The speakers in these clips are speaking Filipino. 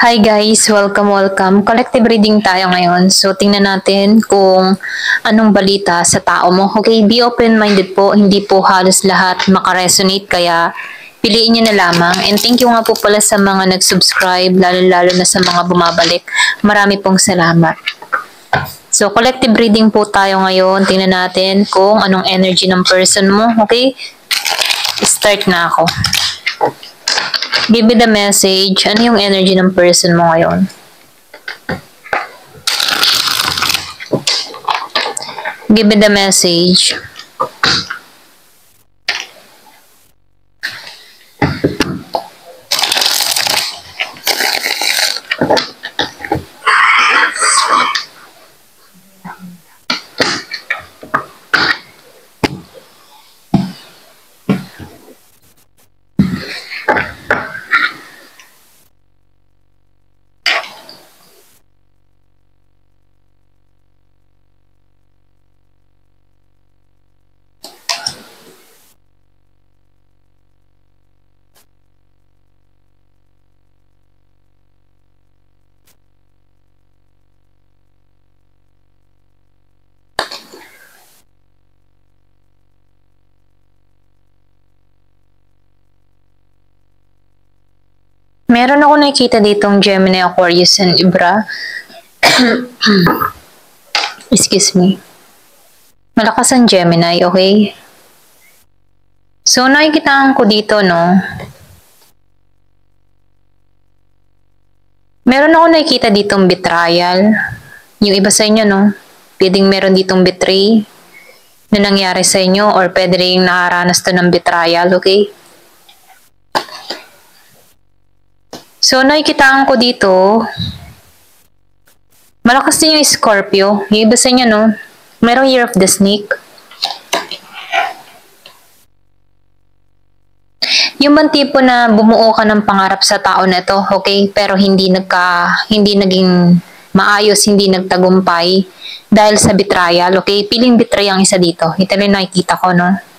Hi guys, welcome. Collective reading tayo ngayon. So tingnan natin kung anong balita sa tao mo. Okay, be open-minded po. Hindi po halos lahat makaresonate kaya piliin nyo na lamang. And thank you nga po pala sa mga nag-subscribe, lalo-lalo na sa mga bumabalik. Marami pong salamat. So collective reading po tayo ngayon. Tingnan natin kung anong energy ng person mo. Okay, start na ako. Give me the message. Ano yung energy ng person mo ngayon? Give me the message. Meron ako nakikita ditong Gemini, Aquarius, and Libra. Excuse me. Malakas ang Gemini, okay? So, nakikitaan ko dito, no? Meron ako nakikita ditong betrayal. Yung iba sa inyo, no? Pwedeng meron ditong betray na nangyari sa inyo or pwede rin nakaranas to ng betrayal, okay? So, nakikitaan ko dito, malakas din yung Scorpio. Yung iba sa inyo, no? Merong Year of the Snake. Yung bang tipo na bumuo ka ng pangarap sa tao na to, okay? Pero hindi naging maayos, hindi nagtagumpay dahil sa betrayal, okay? Piling betray ang isa dito. Ito lang nakikita ko, no?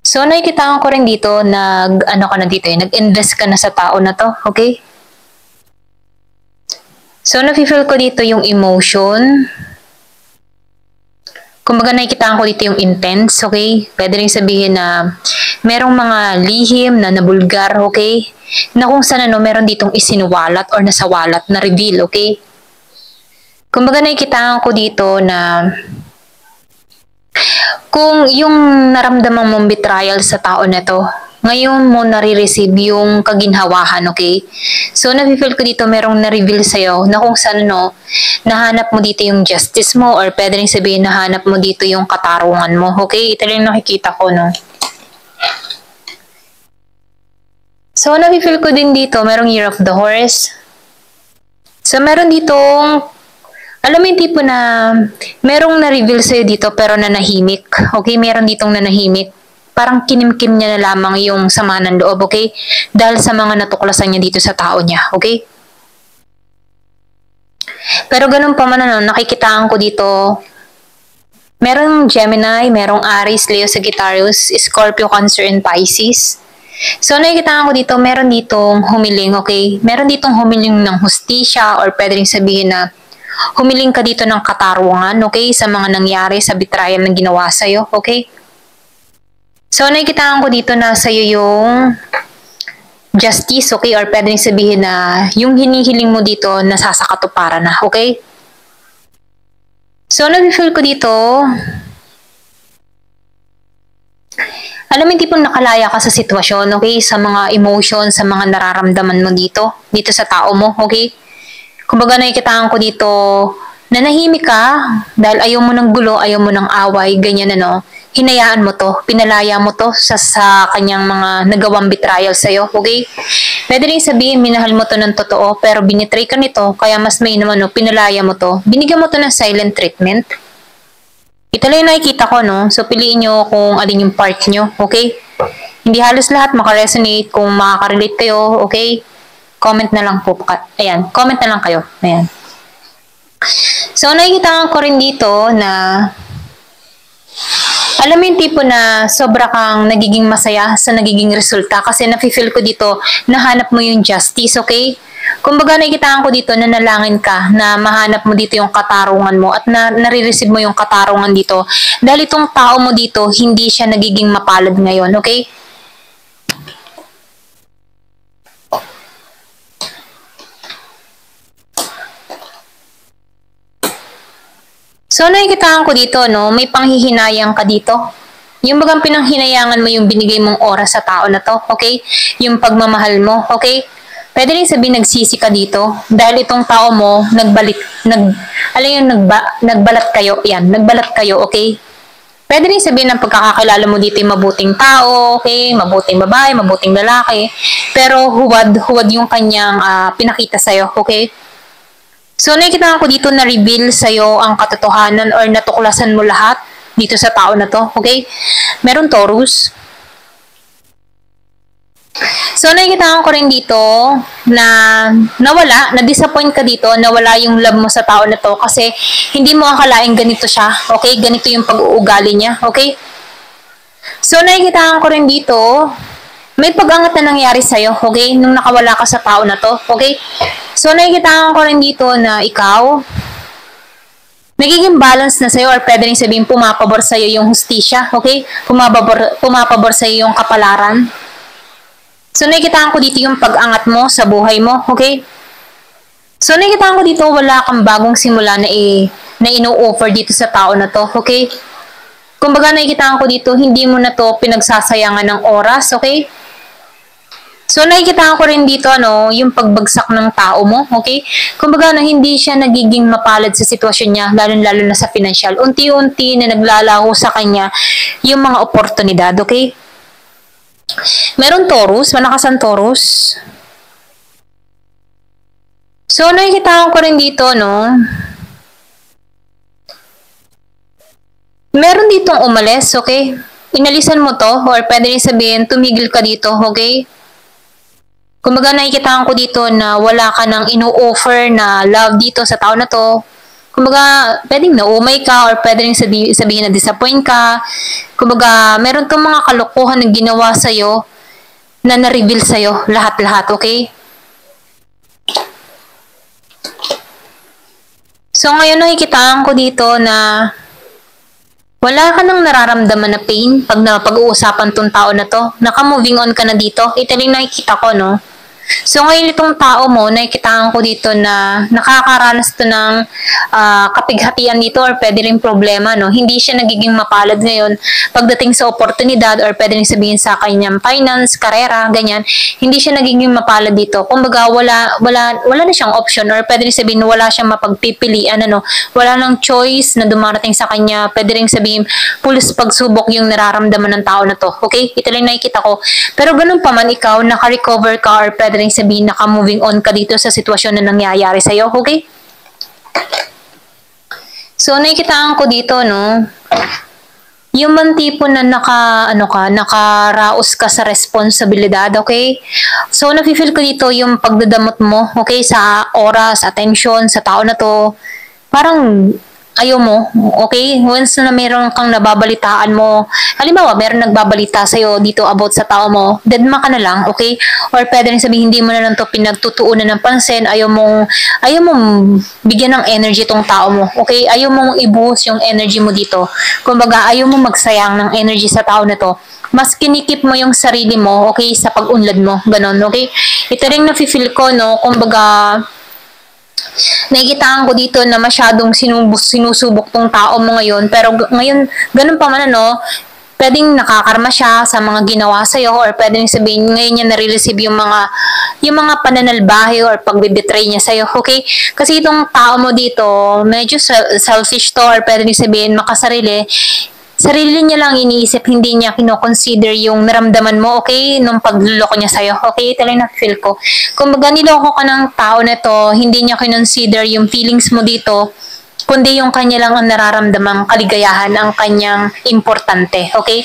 So, nakikita ko rin dito, nag-invest ka na sa tao na to, okay? So, nafe-feel ko dito yung emotion. Kumbaga, nakikita ko dito yung intense, okay? Pwede rin sabihin na merong mga lihim na nabulgar, okay? Na kung saan meron ditong isinuwalat or nasawalat na reveal, okay? Kumbaga, nakikita ko dito na kung yung naramdaman mong betrayal sa tao na to, ngayon mo nare-receive yung kaginhawahan, okay? So, nafe-feel ko dito merong na-reveal sa'yo na kung saan, nahanap mo dito yung justice mo or pwede rin sabihin nahanap mo dito yung katarungan mo, okay? Ito lang nakikita ko, no? So, nafe-feel ko din dito merong Year of the Horse. So, meron ditong alam mo yung tipo na merong na-reveal sa'yo dito pero nanahimik. Okay, meron ditong nanahimik. Parang kinimkim niya na lamang yung sama ng loob, okay? Dahil sa mga natuklasan niya dito sa tao niya, okay? Pero ganun pa man, nakikitaan ko dito, merong Gemini, merong Aries, Leo, Sagittarius, Scorpio, Cancer, and Pisces. So, nakikitaan ko dito, meron ditong humiling, okay? Meron ditong humiling ng hustisya or pwede rin sabihin na humiling ka dito ng katarungan, okay? Sa mga nangyari, sa betrayal na ginawa sa'yo, okay? So, nakikitaan ko dito na sa'yo yung justice, okay? Or pwede rin sabihin na yung hinihiling mo dito nasasakatuparan na, okay? So, nafe-feel ko dito, alam mo, tipong nakalaya ka sa sitwasyon, okay? Sa mga emotion, sa mga nararamdaman mo dito sa tao mo, okay? Kumbaga, nakikitaan ko dito, nanahimik ka dahil ayaw mo ng gulo, ayaw mo ng away, ganyan hinayaan mo to, pinalaya mo to sa kanyang mga nagawang betrayal sa'yo, okay? Pwede rin sabihin, minahal mo to ng totoo, pero binitray ka nito, kaya mas may naman, pinalaya mo to, binigyan mo to ng silent treatment. Ito lang yung nakikita ko, no? So, piliin nyo kung alin yung part nyo, okay? Hindi halos lahat makaresonate, kung makaka-relate kayo, okay? Comment na lang po. Ayan, comment na lang kayo. Ayan. So, nakikita ko rin dito na Alam mo yung tipo na sobra kang nagiging masaya sa nagiging resulta kasi nafe-feel ko dito nahanap mo yung justice, okay? Kumbaga nakikitaan ko dito na nalangin ka na mahanap mo dito yung katarungan mo at na nare-receive mo yung katarungan dito dahil itong tao mo dito hindi siya nagiging mapalad ngayon, okay? So, nakikitaan ko dito, no, may panghihinayang ka dito. Yung bagang pinanghinayangan mo yung binigay mong oras sa tao na to, okay? Yung pagmamahal mo, okay? Pwede rin sabihin nagsisi ka dito dahil itong tao mo alam yung nagbalat kayo, yan, nagbalat kayo, okay? Pwede rin sabihin ng pagkakakilala mo dito yung mabuting tao, okay? Mabuting babae, mabuting lalaki. Pero huwad yung kanyang pinakita sa'yo, okay? So, nakikita ko dito na reveal sa'yo ang katotohanan or natuklasan mo lahat dito sa tao na to, okay? Meron Taurus. So, nakikita ko rin dito na na-disappoint ka dito, nawala yung love mo sa tao na to kasi hindi mo akalaing ganito siya, okay? Ganito yung pag-uugali niya, okay? So, nakikita ko rin dito, may pag-angat na nangyari sa'yo, okay? Nung nakawala ka sa tao na to, okay? So, nakikita ko rin dito na ikaw, nagiging balance na sa'yo or pwede rin sabihin pumapabor sa'yo yung hustisya, okay? Pumapabor sa'yo yung kapalaran. So, nakikita ko dito yung pag-angat mo sa buhay mo, okay? So, nakikita ko dito wala kang bagong simula na ino-offer dito sa tao na to, okay? Kumbaga, nakikita ko dito, hindi mo na to pinagsasayangan ng oras, okay? So, nakikita ko rin dito, yung pagbagsak ng tao mo, okay? Kumbaga, hindi siya nagiging mapalad sa sitwasyon niya, lalo-lalo na sa financial. Unti-unti na naglalaho sa kanya yung mga oportunidad, okay? Meron Taurus, malakas ang Taurus. So, nakikita ko rin dito, meron ditong umalis, okay? Inalisan mo to, or pwede rin sabihin, tumigil ka dito, okay? Kumbaga nakikita ko dito na wala ka nang ino-offer na love dito sa tao na to. Kumbaga, pwedeng naumay ka or pwede rin sabihin na disappoint ka. Kumbaga, meron tong mga kalokohan na ginawa sa'yo na na-reveal sa'yo lahat-lahat, okay? So, ngayon nakikita ko dito na wala ka nang nararamdaman na pain pag uusapan tong tao na to. Naka-moving on ka na dito. Ito rin nakikita ko, So, ngayon itong tao mo, nakikitaan ko dito na nakakaranas to ng kapighatian dito or pwede rin problema, Hindi siya nagiging mapalad ngayon pagdating sa oportunidad or pwede rin sabihin sa kanyang finance, karera, ganyan. Hindi siya nagiging mapalad dito. Kumbaga, wala na siyang option or pwede rin sabihin wala siyang mapagpipilian, Wala nang choice na dumarating sa kanya. Pwede rin sabihin, pulos pagsubok yung nararamdaman ng tao na to. Okay? Ito lang nakikita ko. Pero ganun pa man ikaw, naka-recover ka or pwede rin sabihin naka-moving on ka dito sa sitwasyon na nangyayari sa'yo, okay? So, nakikitaan ko dito, yung man tipo na nakaraos ka sa responsibilidad, okay? So, nafe-feel ko dito yung pagdadamot mo, okay? Sa oras, attention, sa tao na to. Parang ayaw mo, okay? Once na meron kang nababalitaan mo, halimbawa, meron nagbabalita sa'yo dito about sa tao mo, deadma ka na lang, okay? Or pwede rin sabihin, hindi mo na lang to pinagtutuunan ng pansin, ayaw mong bigyan ng energy tong tao mo, okay? Ayaw mong ibuhos yung energy mo dito. Kumbaga, ayaw mong magsayang ng energy sa tao na to. Mas kinikip mo yung sarili mo, okay? Sa pag-unlad mo, ganon, okay? Ito rin nafe-feel ko, kumbaga, nakikitaan ko dito na masyadong sinusubok tong tao mo ngayon. Pero ngayon, ganun pa man, pwedeng nakakarma siya sa mga ginawa sa'yo or pwedeng sabihin ngayon niya nare-receive yung mga pananalbahe or pagbibetray niya sa'yo, okay? Kasi itong tao mo dito, medyo selfish to or pwedeng sabihin makasarili. Sarili niya lang iniisip, hindi niya kino-consider yung naramdaman mo, okay? Nung pagluloko niya sa'yo, okay? Ito lang na-feel ko. Kung baga niloko ka ng tao na to, hindi niya kinonsider yung feelings mo dito, kundi yung kanya lang ang nararamdamang kaligayahan, ang kanyang importante, okay?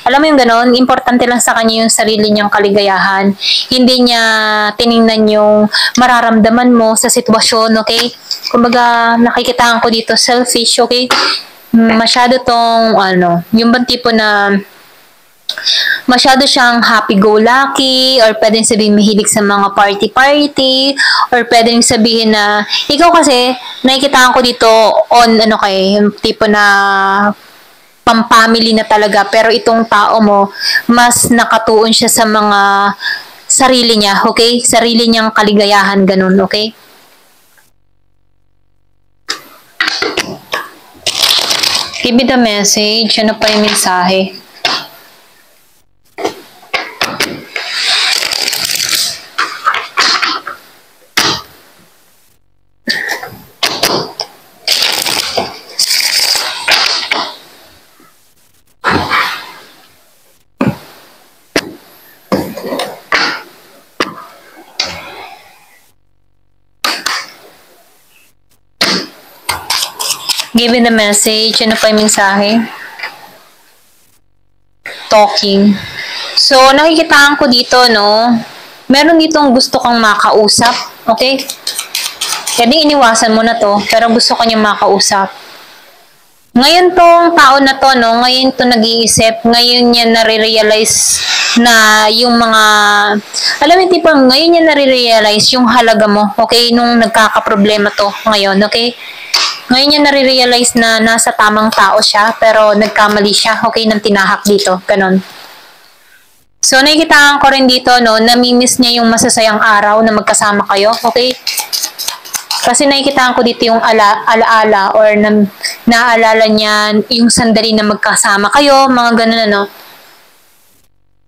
Alam mo yung ganon, importante lang sa kanya yung sarili niyang kaligayahan. Hindi niya tiningnan yung mararamdaman mo sa sitwasyon, okay? Kumbaga, nakikitaan ko dito, selfish, okay? masyado tong, yung bang tipo na masyado siyang happy-go-lucky, or pwedeng sabihin mahilig sa mga party-party, or pwedeng sabihin na, ikaw kasi, nakikita ko dito on, yung tipo na pang-family na talaga, pero itong tao mo, mas nakatuon siya sa mga sarili niya, okay? Sarili niyang kaligayahan, ganun, okay? Give me the message. Ano pa yung mensahe? Give me the message. Ano pa yung mensahe? Talking. So, nakikitaan ko dito, no? Meron ditong gusto kang makausap. Okay? Pwedeng iniwasan mo na to, pero gusto ka niyang makausap. Ngayon tong tao na to, no? Ngayon to nag-iisip. Ngayon niya nare-realize na yung mga... Alam mo, tipo, ngayon niya nare-realize yung halaga mo. Okay? Nung nagkakaproblema to ngayon. Okay? Ngayon niya nare-realize na nasa tamang tao siya, pero nagkamali siya, okay, nang tinahak dito, ganon. So, nakikitaan ko rin dito, no, namimiss niya yung masasayang araw na magkasama kayo, okay? Kasi nakikitaan ko dito yung alaala or naaalala niya yung sandali na magkasama kayo, mga ganon, ano.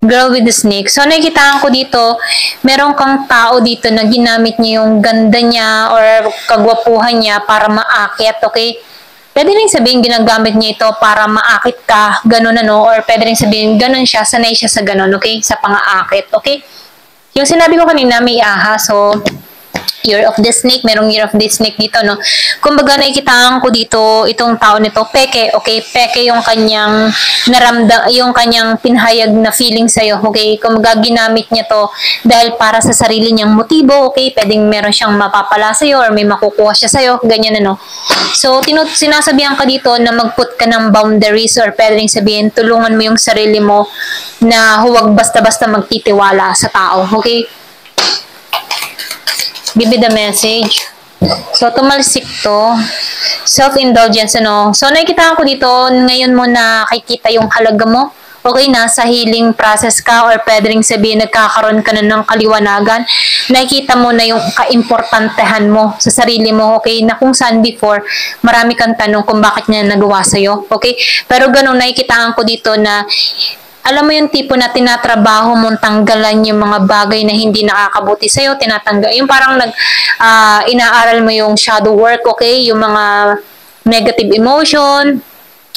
Girl with the snake. So, nakikitaan ko dito, meron kang tao dito na ginamit niya yung ganda niya or kagwapuhan niya para maakit, okay? Pwede rin sabihin ginagamit niya ito para maakit ka, ganun ano, or pwede rin sabihin ganun siya, sanay siya sa ganun, okay? Sa pangaakit, okay? Yung sinabi ko kanina, may aha, so Year of the Snake, merong Year of the Snake dito, no? Kumbaga, nakikitaan ko dito, itong tao nito, peke, okay? Peke yung kanyang yung kanyang pinahayag na feeling sa'yo, okay? Kumbaga, ginamit niya to dahil para sa sarili niyang motibo, okay? Pwedeng meron siyang mapapala sa'yo or may makukuha siya sa'yo, ganyan, ano? So, sinasabihan ka dito na mag-put ka ng boundaries or pwedeng sabihin, tulungan mo yung sarili mo na huwag basta-basta magtitiwala sa tao, okay? Give me the message. So, tumalsik to. Self-indulgence, ano. So, nakikita ko dito, ngayon mo nakikita yung halaga mo. Okay, nasa healing process ka or pwede rin sabihin nagkakaroon ka na ng kaliwanagan. Nakikita mo na yung kaimportantehan mo sa sarili mo, okay? Na kung saan before, marami kang tanong kung bakit niya nagawa sa'yo, okay? Pero ganun, nakikitaan ko dito na alam mo yung tipo na tinatrabaho mong tanggalan yung mga bagay na hindi nakakabuti sa'yo, tinatanggal. Yung parang inaaral mo yung shadow work, okay? Yung mga negative emotion,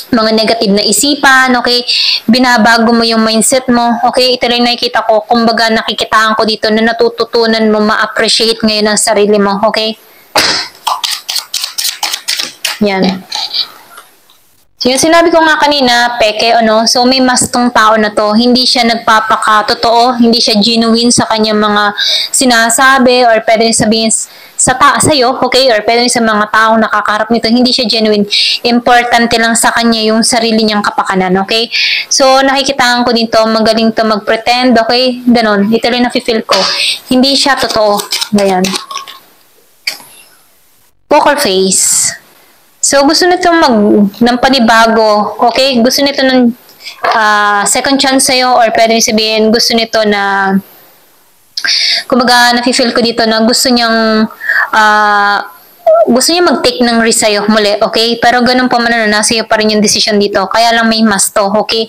mga negative na isipan, okay? Binabago mo yung mindset mo, okay? Ito rin nakikita ko, kumbaga nakikitaan ko dito na natututunan mo ma-appreciate ngayon ang sarili mo, okay? Yan. So, yung sinabi ko nga kanina, peke, ano, so may mas tong tao na to, hindi siya nagpapaka-totoo, hindi siya genuine sa kanyang mga sinasabi, or pwede sabihin sa'yo, okay, or pwede sa mga taong nakakaharap nito, hindi siya genuine. Importante lang sa kanya yung sarili niyang kapakanan, okay? So, nakikitaan ko dito, magaling to mag-pretend, okay? Ganon, ito rin nafe-feel ko. Hindi siya totoo. Ganyan. Poker face. So, gusto nito ng panibago, okay? Gusto nito ng second chance sa'yo, or pwede sabihin, gusto nito na, kumbaga, nafe-feel ko dito na gusto niya mag-take ng risk sa'yo muli, okay? Pero ganun pa man na, nasa iyo pa rin yung decision dito. Kaya lang may mas to, okay?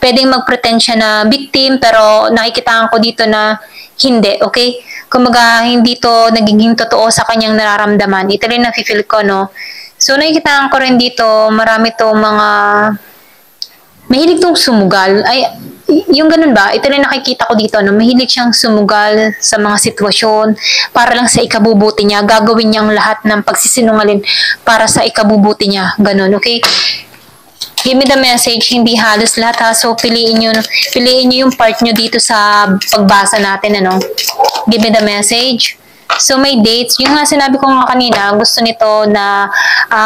Pwedeng mag-pretend siya na victim, pero nakikitaan ko dito na hindi, okay? Kumbaga, hindi to nagiging totoo sa kanyang nararamdaman. Ito rin nafe-feel ko, no? So, nakikitaan ko rin dito, marami to mga mahilig tong sumugal. Ay, yung ganun ba? Ito rin nakikita ko dito, no? Mahilig siyang sumugal sa mga sitwasyon para lang sa ikabubuti niya. Gagawin niya ang lahat ng pagsisinungaling para sa ikabubuti niya. Ganun, okay? Give me the message, hindi halos lahat, ha? So, piliin nyo yung part nyo dito sa pagbasa natin, ano? Give me the message. So may dates, yung nga sinabi ko nga kanina, gusto nito na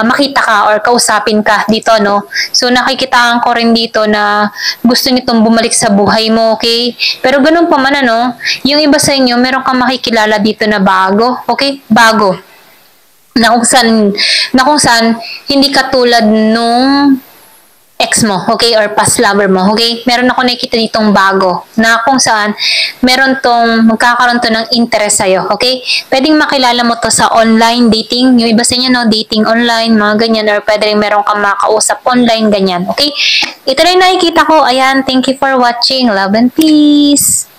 makita ka or kausapin ka dito, no? So nakikitaan ko rin dito na gusto nitong bumalik sa buhay mo, okay? Pero ganun pa man, ano, yung iba sa inyo, meron kang makikilala dito na bago, okay? Bago. Na kung saan hindi katulad nung ex mo, okay, or past lover mo, okay? Meron ako nakikita ditong bago na kung saan meron tong magkakaroon to ng interest sa'yo, okay? Pwedeng makilala mo to sa online dating, yung iba sa inyo, no, dating online, mga ganyan, or pwede rin meron kang makausap online, ganyan, okay? Ito rin nakikita ko, ayan, thank you for watching, love and peace!